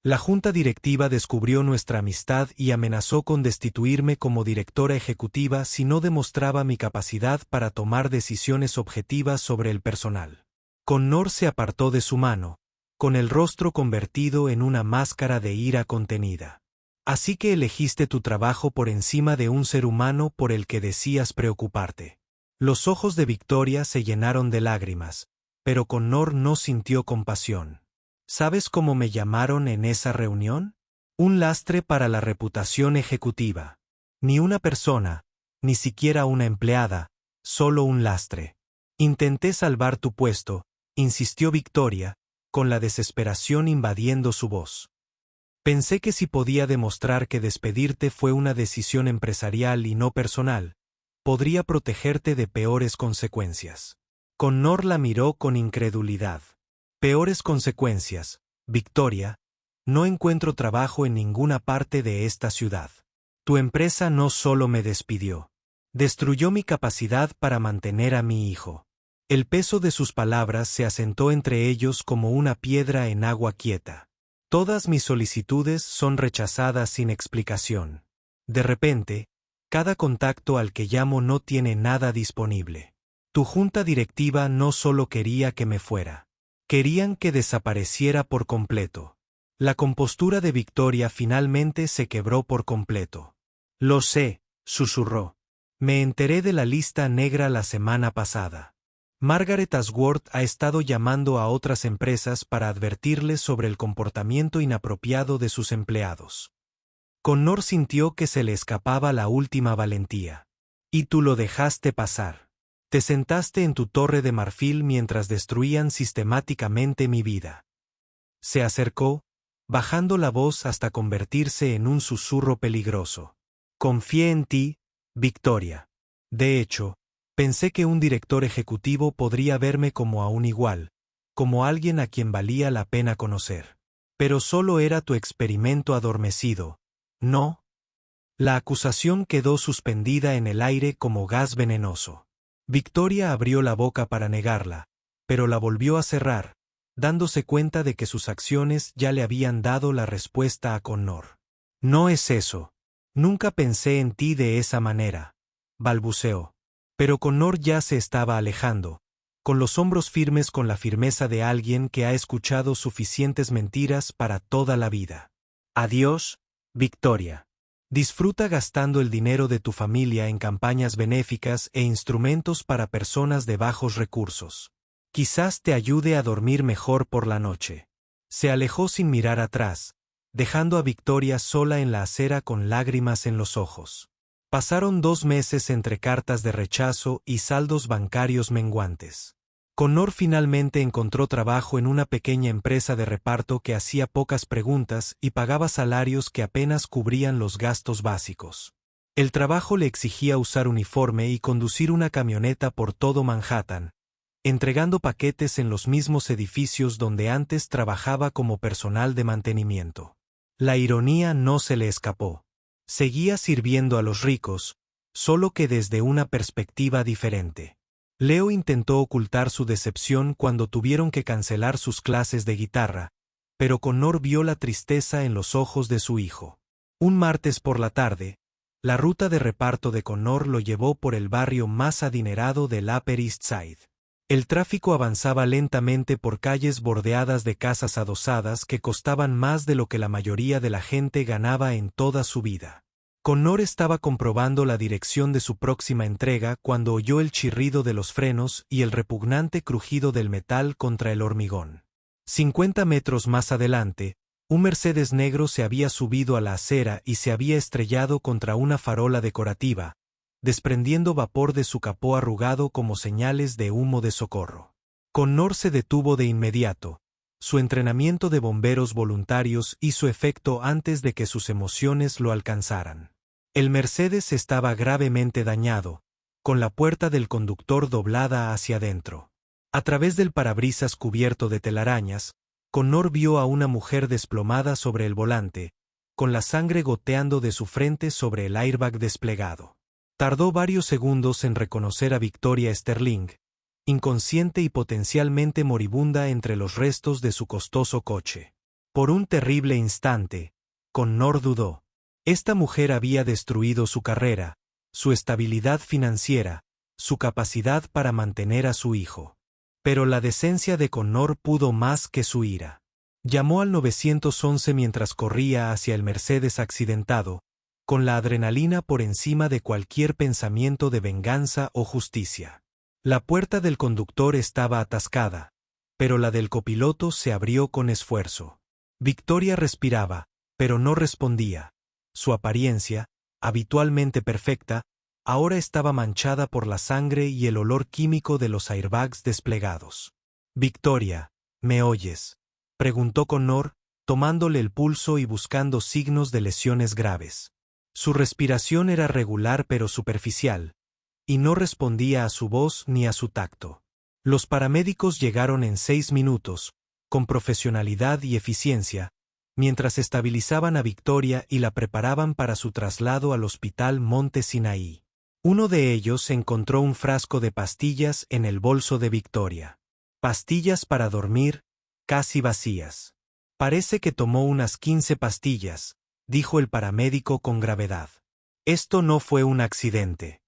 La junta directiva descubrió nuestra amistad y amenazó con destituirme como directora ejecutiva si no demostraba mi capacidad para tomar decisiones objetivas sobre el personal. Connor se apartó de su mano, con el rostro convertido en una máscara de ira contenida. Así que elegiste tu trabajo por encima de un ser humano por el que decías preocuparte. Los ojos de Victoria se llenaron de lágrimas, pero Connor no sintió compasión. ¿Sabes cómo me llamaron en esa reunión? Un lastre para la reputación ejecutiva. Ni una persona, ni siquiera una empleada, solo un lastre. Intenté salvar tu puesto, insistió Victoria, con la desesperación invadiendo su voz. Pensé que si podía demostrar que despedirte fue una decisión empresarial y no personal, podría protegerte de peores consecuencias. Connor la miró con incredulidad. Peores consecuencias, Victoria, no encuentro trabajo en ninguna parte de esta ciudad. Tu empresa no solo me despidió, destruyó mi capacidad para mantener a mi hijo. El peso de sus palabras se asentó entre ellos como una piedra en agua quieta. Todas mis solicitudes son rechazadas sin explicación. De repente, cada contacto al que llamo no tiene nada disponible. Tu junta directiva no solo quería que me fuera. Querían que desapareciera por completo. La compostura de Victoria finalmente se quebró por completo. Lo sé, susurró. Me enteré de la lista negra la semana pasada. Margaret Ashworth ha estado llamando a otras empresas para advertirles sobre el comportamiento inapropiado de sus empleados. Connor sintió que se le escapaba la última valentía. Y tú lo dejaste pasar. Te sentaste en tu torre de marfil mientras destruían sistemáticamente mi vida. Se acercó, bajando la voz hasta convertirse en un susurro peligroso. Confié en ti, Victoria. De hecho, pensé que un director ejecutivo podría verme como a un igual, como alguien a quien valía la pena conocer. Pero solo era tu experimento adormecido, ¿no? La acusación quedó suspendida en el aire como gas venenoso. Victoria abrió la boca para negarla, pero la volvió a cerrar, dándose cuenta de que sus acciones ya le habían dado la respuesta a Connor. No es eso. Nunca pensé en ti de esa manera, balbuceó. Pero Connor ya se estaba alejando, con los hombros firmes con la firmeza de alguien que ha escuchado suficientes mentiras para toda la vida. Adiós, Victoria. Disfruta gastando el dinero de tu familia en campañas benéficas e instrumentos para personas de bajos recursos. Quizás te ayude a dormir mejor por la noche. Se alejó sin mirar atrás, dejando a Victoria sola en la acera con lágrimas en los ojos. Pasaron 2 meses entre cartas de rechazo y saldos bancarios menguantes. Connor finalmente encontró trabajo en una pequeña empresa de reparto que hacía pocas preguntas y pagaba salarios que apenas cubrían los gastos básicos. El trabajo le exigía usar uniforme y conducir una camioneta por todo Manhattan, entregando paquetes en los mismos edificios donde antes trabajaba como personal de mantenimiento. La ironía no se le escapó. Seguía sirviendo a los ricos, solo que desde una perspectiva diferente. Leo intentó ocultar su decepción cuando tuvieron que cancelar sus clases de guitarra, pero Connor vio la tristeza en los ojos de su hijo. Un martes por la tarde, la ruta de reparto de Connor lo llevó por el barrio más adinerado del Upper East Side. El tráfico avanzaba lentamente por calles bordeadas de casas adosadas que costaban más de lo que la mayoría de la gente ganaba en toda su vida. Connor estaba comprobando la dirección de su próxima entrega cuando oyó el chirrido de los frenos y el repugnante crujido del metal contra el hormigón. 50 metros más adelante, un Mercedes negro se había subido a la acera y se había estrellado contra una farola decorativa, desprendiendo vapor de su capó arrugado como señales de humo de socorro. Connor se detuvo de inmediato. Su entrenamiento de bomberos voluntarios hizo efecto antes de que sus emociones lo alcanzaran. El Mercedes estaba gravemente dañado, con la puerta del conductor doblada hacia adentro. A través del parabrisas cubierto de telarañas, Connor vio a una mujer desplomada sobre el volante, con la sangre goteando de su frente sobre el airbag desplegado. Tardó varios segundos en reconocer a Victoria Sterling, inconsciente y potencialmente moribunda entre los restos de su costoso coche. Por un terrible instante, Connor dudó. Esta mujer había destruido su carrera, su estabilidad financiera, su capacidad para mantener a su hijo. Pero la decencia de Connor pudo más que su ira. Llamó al 911 mientras corría hacia el Mercedes accidentado, con la adrenalina por encima de cualquier pensamiento de venganza o justicia. La puerta del conductor estaba atascada, pero la del copiloto se abrió con esfuerzo. Victoria respiraba, pero no respondía. Su apariencia, habitualmente perfecta, ahora estaba manchada por la sangre y el olor químico de los airbags desplegados. «Victoria, ¿me oyes?», preguntó Connor, tomándole el pulso y buscando signos de lesiones graves. Su respiración era regular pero superficial, y no respondía a su voz ni a su tacto. Los paramédicos llegaron en 6 minutos, con profesionalidad y eficiencia, mientras estabilizaban a Victoria y la preparaban para su traslado al Hospital Monte Sinaí. Uno de ellos encontró un frasco de pastillas en el bolso de Victoria. Pastillas para dormir, casi vacías. «Parece que tomó unas 15 pastillas», dijo el paramédico con gravedad. «Esto no fue un accidente».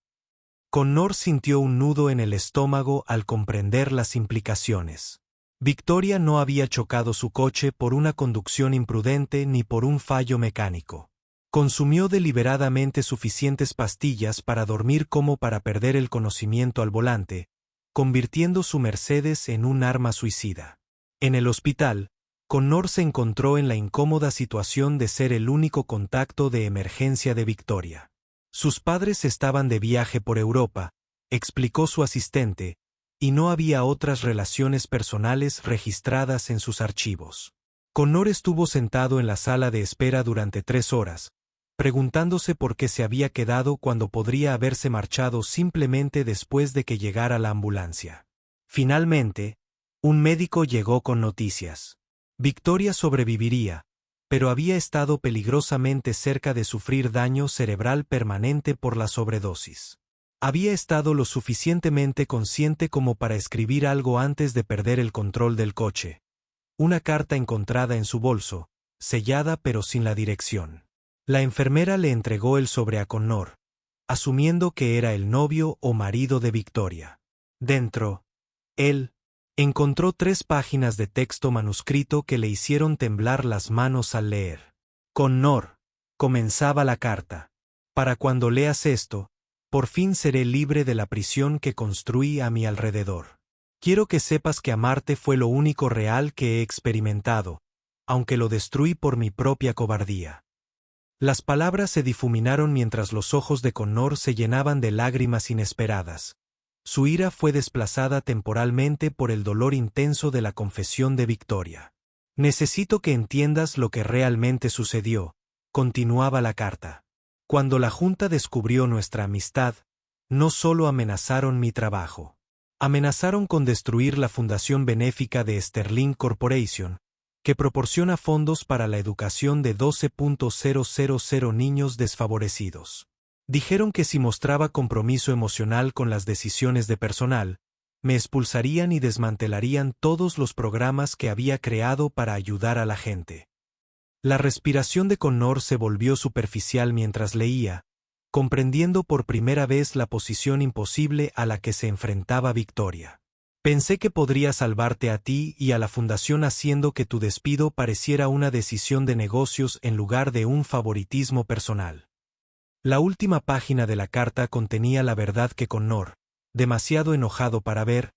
Connor sintió un nudo en el estómago al comprender las implicaciones. Victoria no había chocado su coche por una conducción imprudente ni por un fallo mecánico. Consumió deliberadamente suficientes pastillas para dormir como para perder el conocimiento al volante, convirtiendo su Mercedes en un arma suicida. En el hospital, Connor se encontró en la incómoda situación de ser el único contacto de emergencia de Victoria. Sus padres estaban de viaje por Europa, explicó su asistente, y no había otras relaciones personales registradas en sus archivos. Connor estuvo sentado en la sala de espera durante 3 horas, preguntándose por qué se había quedado cuando podría haberse marchado simplemente después de que llegara la ambulancia. Finalmente, un médico llegó con noticias. Victoria sobreviviría, pero había estado peligrosamente cerca de sufrir daño cerebral permanente por la sobredosis. Había estado lo suficientemente consciente como para escribir algo antes de perder el control del coche. Una carta encontrada en su bolso, sellada pero sin la dirección. La enfermera le entregó el sobre a Connor, asumiendo que era el novio o marido de Victoria. Dentro, él encontró 3 páginas de texto manuscrito que le hicieron temblar las manos al leer. «Connor», comenzaba la carta, «para cuando leas esto, por fin seré libre de la prisión que construí a mi alrededor. Quiero que sepas que amarte fue lo único real que he experimentado, aunque lo destruí por mi propia cobardía». Las palabras se difuminaron mientras los ojos de Connor se llenaban de lágrimas inesperadas. Su ira fue desplazada temporalmente por el dolor intenso de la confesión de Victoria. Necesito que entiendas lo que realmente sucedió, continuaba la carta. Cuando la Junta descubrió nuestra amistad, no solo amenazaron mi trabajo. Amenazaron con destruir la fundación benéfica de Sterling Corporation, que proporciona fondos para la educación de 12.000 niños desfavorecidos. Dijeron que si mostraba compromiso emocional con las decisiones de personal, me expulsarían y desmantelarían todos los programas que había creado para ayudar a la gente. La respiración de Connor se volvió superficial mientras leía, comprendiendo por primera vez la posición imposible a la que se enfrentaba Victoria. Pensé que podría salvarte a ti y a la fundación haciendo que tu despido pareciera una decisión de negocios en lugar de un favoritismo personal. La última página de la carta contenía la verdad que Connor, demasiado enojado para ver,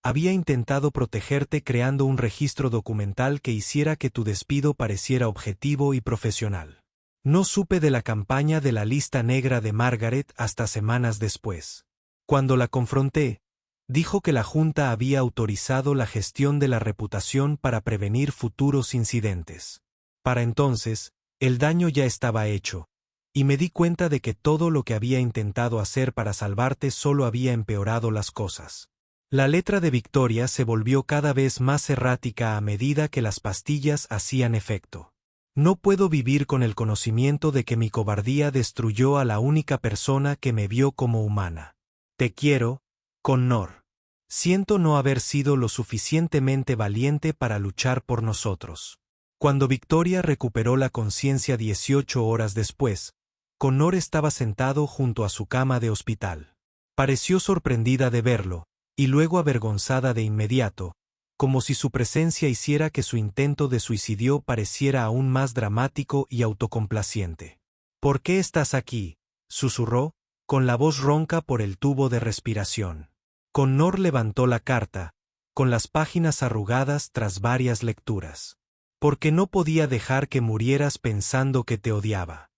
había intentado protegerte creando un registro documental que hiciera que tu despido pareciera objetivo y profesional. No supe de la campaña de la lista negra de Margaret hasta semanas después. Cuando la confronté, dijo que la Junta había autorizado la gestión de la reputación para prevenir futuros incidentes. Para entonces, el daño ya estaba hecho, y me di cuenta de que todo lo que había intentado hacer para salvarte solo había empeorado las cosas. La letra de Victoria se volvió cada vez más errática a medida que las pastillas hacían efecto. No puedo vivir con el conocimiento de que mi cobardía destruyó a la única persona que me vio como humana. Te quiero, Connor. Siento no haber sido lo suficientemente valiente para luchar por nosotros. Cuando Victoria recuperó la conciencia 18 horas después, Connor estaba sentado junto a su cama de hospital. Pareció sorprendida de verlo, y luego avergonzada de inmediato, como si su presencia hiciera que su intento de suicidio pareciera aún más dramático y autocomplaciente. ¿Por qué estás aquí?, susurró, con la voz ronca por el tubo de respiración. Connor levantó la carta, con las páginas arrugadas tras varias lecturas. Porque no podía dejar que murieras pensando que te odiaba.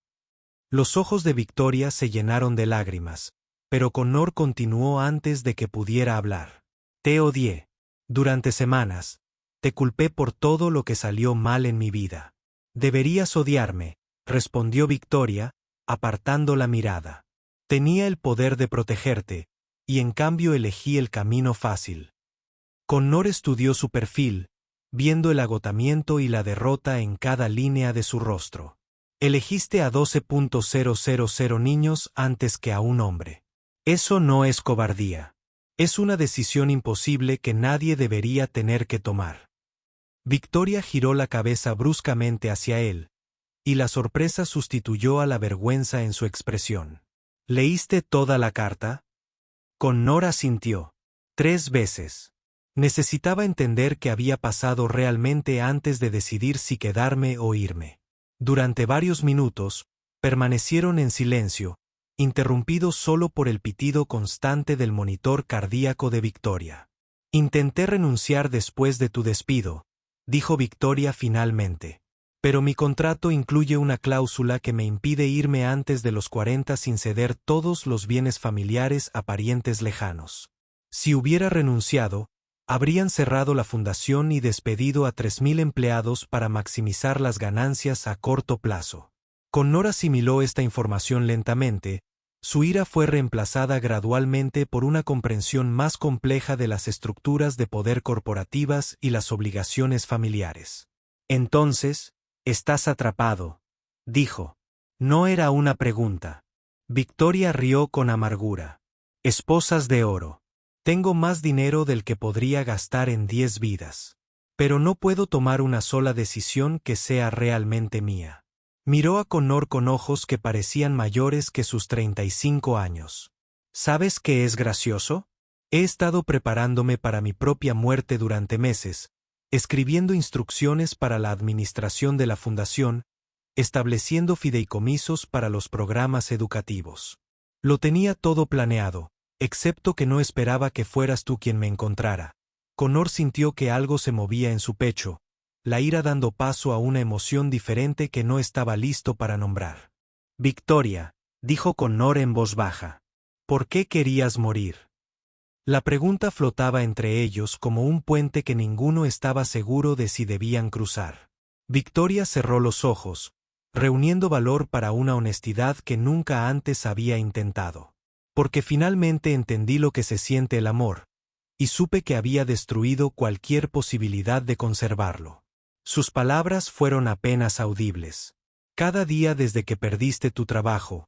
Los ojos de Victoria se llenaron de lágrimas, pero Connor continuó antes de que pudiera hablar. Te odié. Durante semanas, te culpé por todo lo que salió mal en mi vida. Deberías odiarme, respondió Victoria, apartando la mirada. Tenía el poder de protegerte, y en cambio elegí el camino fácil. Connor estudió su perfil, viendo el agotamiento y la derrota en cada línea de su rostro. Elegiste a 12.000 niños antes que a un hombre. Eso no es cobardía. Es una decisión imposible que nadie debería tener que tomar. Victoria giró la cabeza bruscamente hacia él, y la sorpresa sustituyó a la vergüenza en su expresión. ¿Leíste toda la carta? Connor asintió. 3 veces. Necesitaba entender qué había pasado realmente antes de decidir si quedarme o irme. Durante varios minutos, permanecieron en silencio, interrumpidos solo por el pitido constante del monitor cardíaco de Victoria. Intenté renunciar después de tu despido, dijo Victoria finalmente. Pero mi contrato incluye una cláusula que me impide irme antes de los 40 sin ceder todos los bienes familiares a parientes lejanos. Si hubiera renunciado, habrían cerrado la fundación y despedido a 3.000 empleados para maximizar las ganancias a corto plazo. Connor asimiló esta información lentamente, su ira fue reemplazada gradualmente por una comprensión más compleja de las estructuras de poder corporativas y las obligaciones familiares. Entonces, estás atrapado, dijo. No era una pregunta. Victoria rió con amargura. Esposas de oro. Tengo más dinero del que podría gastar en 10 vidas. Pero no puedo tomar una sola decisión que sea realmente mía. Miró a Connor con ojos que parecían mayores que sus 35 años. ¿Sabes qué es gracioso? He estado preparándome para mi propia muerte durante meses, escribiendo instrucciones para la administración de la fundación, estableciendo fideicomisos para los programas educativos. Lo tenía todo planeado, excepto que no esperaba que fueras tú quien me encontrara. Connor sintió que algo se movía en su pecho, la ira dando paso a una emoción diferente que no estaba listo para nombrar. Victoria, dijo Connor en voz baja. ¿Por qué querías morir? La pregunta flotaba entre ellos como un puente que ninguno estaba seguro de si debían cruzar. Victoria cerró los ojos, reuniendo valor para una honestidad que nunca antes había intentado. Porque finalmente entendí lo que se siente el amor, y supe que había destruido cualquier posibilidad de conservarlo. Sus palabras fueron apenas audibles. Cada día desde que perdiste tu trabajo,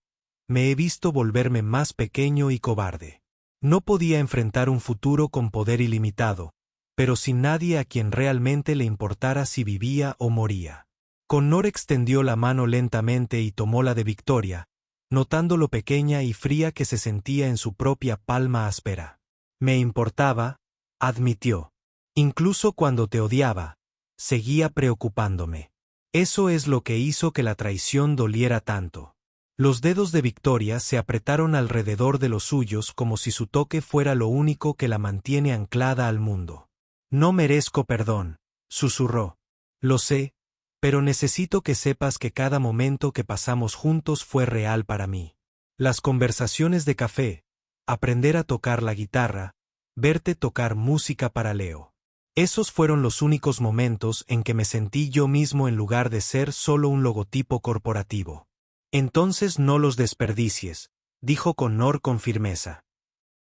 me he visto volverme más pequeño y cobarde. No podía enfrentar un futuro con poder ilimitado, pero sin nadie a quien realmente le importara si vivía o moría. Connor extendió la mano lentamente y tomó la de Victoria, notando lo pequeña y fría que se sentía en su propia palma áspera. Me importaba, admitió. Incluso cuando te odiaba, seguía preocupándome. Eso es lo que hizo que la traición doliera tanto. Los dedos de Victoria se apretaron alrededor de los suyos como si su toque fuera lo único que la mantiene anclada al mundo. No merezco perdón, susurró. Lo sé, pero necesito que sepas que cada momento que pasamos juntos fue real para mí. Las conversaciones de café, aprender a tocar la guitarra, verte tocar música para Leo. Esos fueron los únicos momentos en que me sentí yo mismo en lugar de ser solo un logotipo corporativo. Entonces no los desperdicies, dijo Connor con firmeza.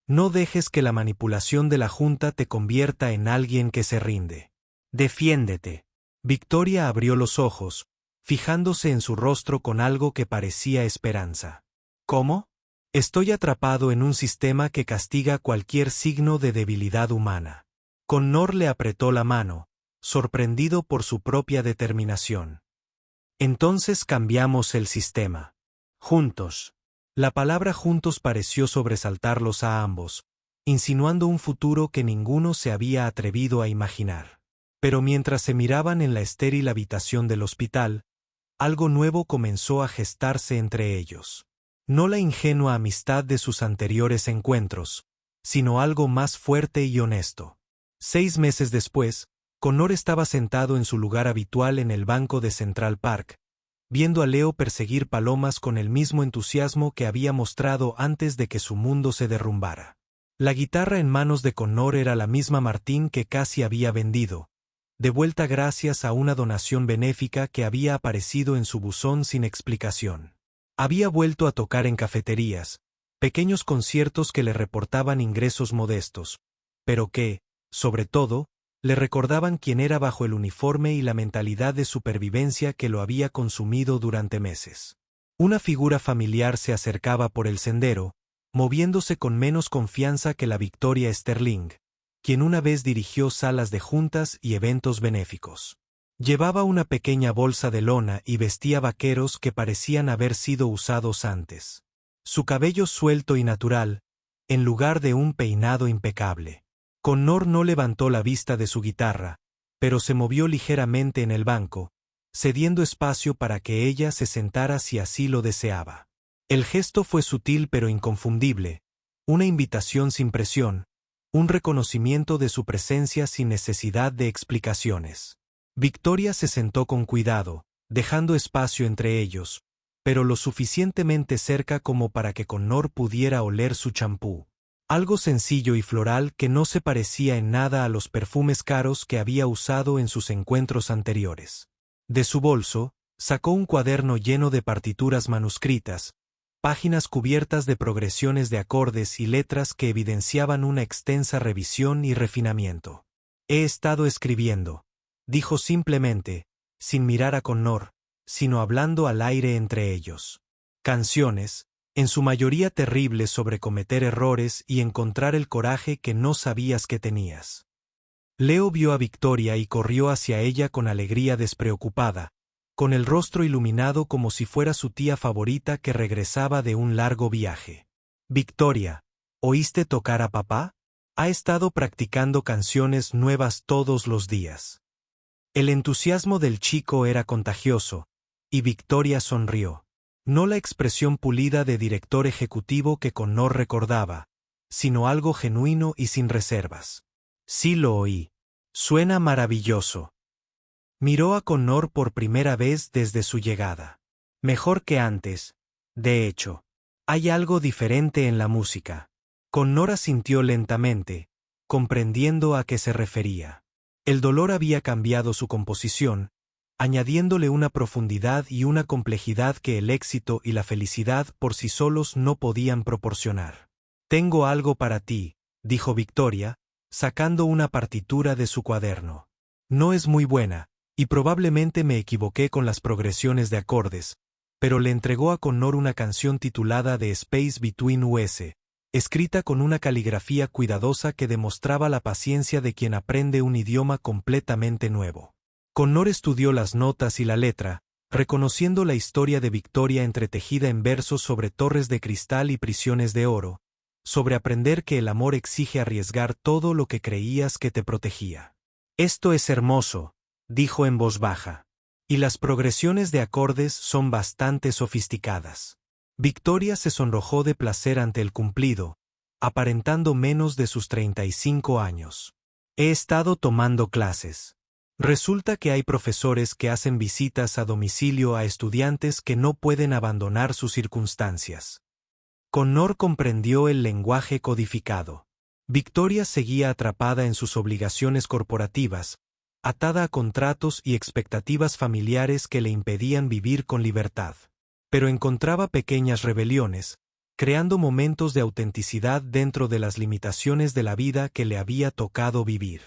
No dejes que la manipulación de la Junta te convierta en alguien que se rinde. Defiéndete. Victoria abrió los ojos, fijándose en su rostro con algo que parecía esperanza. ¿Cómo? Estoy atrapado en un sistema que castiga cualquier signo de debilidad humana. Connor le apretó la mano, sorprendido por su propia determinación. Entonces cambiamos el sistema. Juntos. La palabra juntos pareció sobresaltarlos a ambos, insinuando un futuro que ninguno se había atrevido a imaginar. Pero mientras se miraban en la estéril habitación del hospital, algo nuevo comenzó a gestarse entre ellos. No la ingenua amistad de sus anteriores encuentros, sino algo más fuerte y honesto. 6 meses después, Connor estaba sentado en su lugar habitual en el banco de Central Park, viendo a Leo perseguir palomas con el mismo entusiasmo que había mostrado antes de que su mundo se derrumbara. La guitarra en manos de Connor era la misma Martín que casi había vendido, de vuelta gracias a una donación benéfica que había aparecido en su buzón sin explicación. Había vuelto a tocar en cafeterías, pequeños conciertos que le reportaban ingresos modestos, pero que, sobre todo, le recordaban quién era bajo el uniforme y la mentalidad de supervivencia que lo había consumido durante meses. Una figura familiar se acercaba por el sendero, moviéndose con menos confianza que la Victoria Sterling, quien una vez dirigió salas de juntas y eventos benéficos. Llevaba una pequeña bolsa de lona y vestía vaqueros que parecían haber sido usados antes. Su cabello suelto y natural, en lugar de un peinado impecable. Connor no levantó la vista de su guitarra, pero se movió ligeramente en el banco, cediendo espacio para que ella se sentara si así lo deseaba. El gesto fue sutil pero inconfundible, una invitación sin presión, un reconocimiento de su presencia sin necesidad de explicaciones. Victoria se sentó con cuidado, dejando espacio entre ellos, pero lo suficientemente cerca como para que Connor pudiera oler su champú. Algo sencillo y floral que no se parecía en nada a los perfumes caros que había usado en sus encuentros anteriores. De su bolso, sacó un cuaderno lleno de partituras manuscritas, páginas cubiertas de progresiones de acordes y letras que evidenciaban una extensa revisión y refinamiento. He estado escribiendo, dijo simplemente, sin mirar a Connor, sino hablando al aire entre ellos. Canciones, en su mayoría terribles sobre cometer errores y encontrar el coraje que no sabías que tenías. Leo vio a Victoria y corrió hacia ella con alegría despreocupada, con el rostro iluminado como si fuera su tía favorita que regresaba de un largo viaje. Victoria, ¿oíste tocar a papá? Ha estado practicando canciones nuevas todos los días. El entusiasmo del chico era contagioso, y Victoria sonrió. No la expresión pulida de director ejecutivo que Connor recordaba, sino algo genuino y sin reservas. Sí lo oí. Suena maravilloso. Miró a Connor por primera vez desde su llegada. Mejor que antes, de hecho. Hay algo diferente en la música. Connor asintió lentamente, comprendiendo a qué se refería. El dolor había cambiado su composición, añadiéndole una profundidad y una complejidad que el éxito y la felicidad por sí solos no podían proporcionar. «Tengo algo para ti», dijo Victoria, sacando una partitura de su cuaderno. «No es muy buena, y probablemente me equivoqué con las progresiones de acordes», pero le entregó a Connor una canción titulada The Space Between Us, escrita con una caligrafía cuidadosa que demostraba la paciencia de quien aprende un idioma completamente nuevo. Connor estudió las notas y la letra, reconociendo la historia de Victoria entretejida en versos sobre torres de cristal y prisiones de oro, sobre aprender que el amor exige arriesgar todo lo que creías que te protegía. «Esto es hermoso», dijo en voz baja. «Y las progresiones de acordes son bastante sofisticadas». Victoria se sonrojó de placer ante el cumplido, aparentando menos de sus 35 años. «He estado tomando clases. Resulta que hay profesores que hacen visitas a domicilio a estudiantes que no pueden abandonar sus circunstancias». Connor comprendió el lenguaje codificado. Victoria seguía atrapada en sus obligaciones corporativas, atada a contratos y expectativas familiares que le impedían vivir con libertad. Pero encontraba pequeñas rebeliones, creando momentos de autenticidad dentro de las limitaciones de la vida que le había tocado vivir.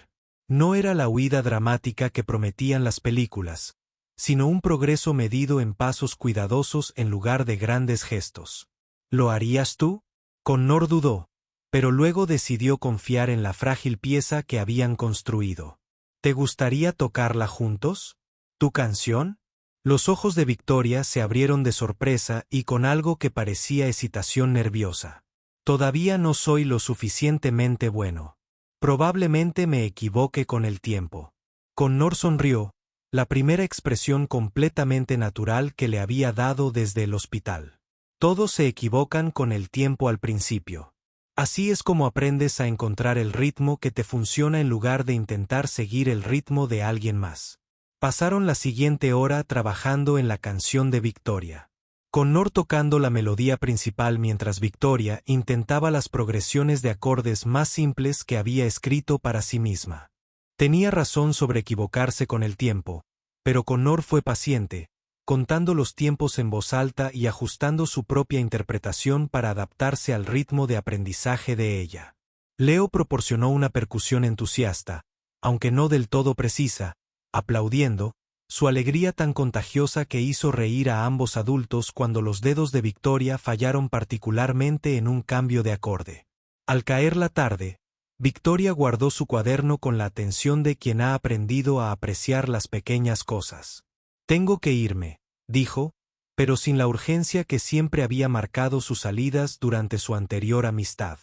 No era la huida dramática que prometían las películas, sino un progreso medido en pasos cuidadosos en lugar de grandes gestos. «¿Lo harías tú?». Connor dudó, pero luego decidió confiar en la frágil pieza que habían construido. «¿Te gustaría tocarla juntos? ¿Tu canción?». Los ojos de Victoria se abrieron de sorpresa y con algo que parecía excitación nerviosa. «Todavía no soy lo suficientemente bueno. Probablemente me equivoque con el tiempo». Connor sonrió, la primera expresión completamente natural que le había dado desde el hospital. «Todos se equivocan con el tiempo al principio. Así es como aprendes a encontrar el ritmo que te funciona en lugar de intentar seguir el ritmo de alguien más». Pasaron la siguiente hora trabajando en la canción de Victoria. Connor tocando la melodía principal mientras Victoria intentaba las progresiones de acordes más simples que había escrito para sí misma. Tenía razón sobre equivocarse con el tiempo, pero Connor fue paciente, contando los tiempos en voz alta y ajustando su propia interpretación para adaptarse al ritmo de aprendizaje de ella. Leo proporcionó una percusión entusiasta, aunque no del todo precisa, aplaudiendo, su alegría tan contagiosa que hizo reír a ambos adultos cuando los dedos de Victoria fallaron particularmente en un cambio de acorde. Al caer la tarde, Victoria guardó su cuaderno con la atención de quien ha aprendido a apreciar las pequeñas cosas. «Tengo que irme», dijo, pero sin la urgencia que siempre había marcado sus salidas durante su anterior amistad.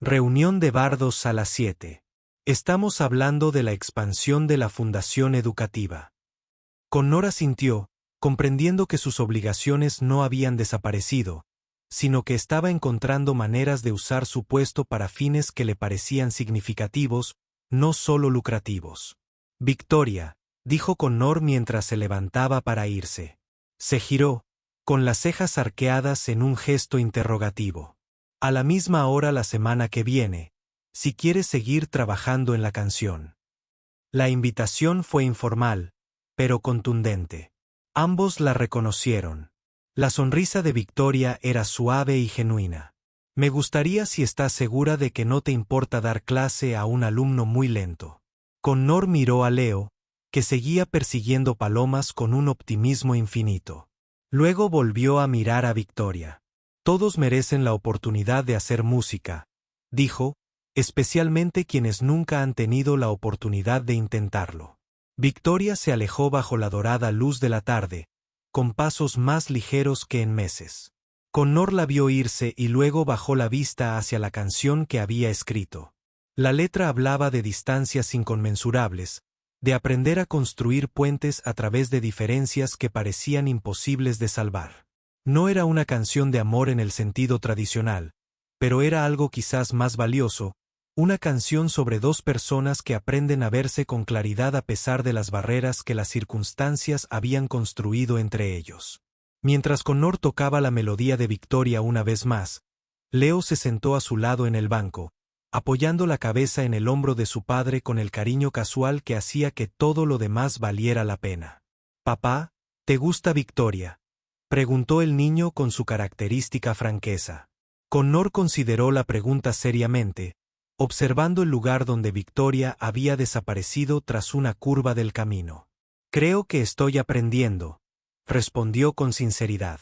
Reunión de bardos a las 7. Estamos hablando de la expansión de la fundación educativa. Connor asintió, comprendiendo que sus obligaciones no habían desaparecido, sino que estaba encontrando maneras de usar su puesto para fines que le parecían significativos, no solo lucrativos. «Victoria», dijo Connor mientras se levantaba para irse. Se giró, con las cejas arqueadas en un gesto interrogativo. «A la misma hora la semana que viene, si quieres seguir trabajando en la canción». La invitación fue informal, pero contundente. Ambos la reconocieron. La sonrisa de Victoria era suave y genuina. «Me gustaría si estás segura de que no te importa dar clase a un alumno muy lento». Connor miró a Leo, que seguía persiguiendo palomas con un optimismo infinito. Luego volvió a mirar a Victoria. «Todos merecen la oportunidad de hacer música», dijo, «especialmente quienes nunca han tenido la oportunidad de intentarlo». Victoria se alejó bajo la dorada luz de la tarde, con pasos más ligeros que en meses. Connor la vio irse y luego bajó la vista hacia la canción que había escrito. La letra hablaba de distancias inconmensurables, de aprender a construir puentes a través de diferencias que parecían imposibles de salvar. No era una canción de amor en el sentido tradicional, pero era algo quizás más valioso, una canción sobre dos personas que aprenden a verse con claridad a pesar de las barreras que las circunstancias habían construido entre ellos. Mientras Connor tocaba la melodía de Victoria una vez más, Leo se sentó a su lado en el banco, apoyando la cabeza en el hombro de su padre con el cariño casual que hacía que todo lo demás valiera la pena. «Papá, ¿te gusta Victoria?», preguntó el niño con su característica franqueza. Connor consideró la pregunta seriamente, observando el lugar donde Victoria había desaparecido tras una curva del camino. «Creo que estoy aprendiendo», respondió con sinceridad.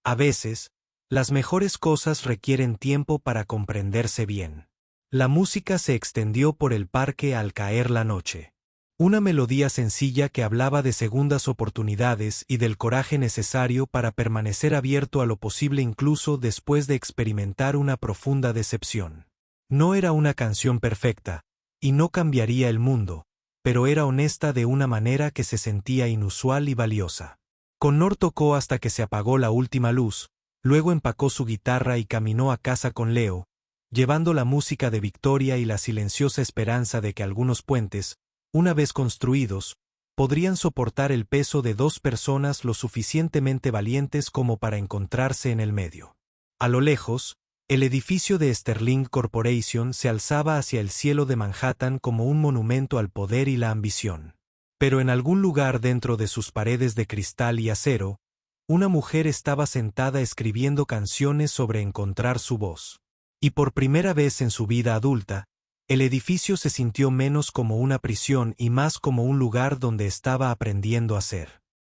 «A veces, las mejores cosas requieren tiempo para comprenderse bien». La música se extendió por el parque al caer la noche. Una melodía sencilla que hablaba de segundas oportunidades y del coraje necesario para permanecer abierto a lo posible incluso después de experimentar una profunda decepción. No era una canción perfecta, y no cambiaría el mundo, pero era honesta de una manera que se sentía inusual y valiosa. Connor tocó hasta que se apagó la última luz, luego empacó su guitarra y caminó a casa con Leo, llevando la música de Victoria y la silenciosa esperanza de que algunos puentes, una vez construidos, podrían soportar el peso de dos personas lo suficientemente valientes como para encontrarse en el medio. A lo lejos, el edificio de Sterling Corporation se alzaba hacia el cielo de Manhattan como un monumento al poder y la ambición. Pero en algún lugar dentro de sus paredes de cristal y acero, una mujer estaba sentada escribiendo canciones sobre encontrar su voz. Y por primera vez en su vida adulta, el edificio se sintió menos como una prisión y más como un lugar donde estaba aprendiendo a ser.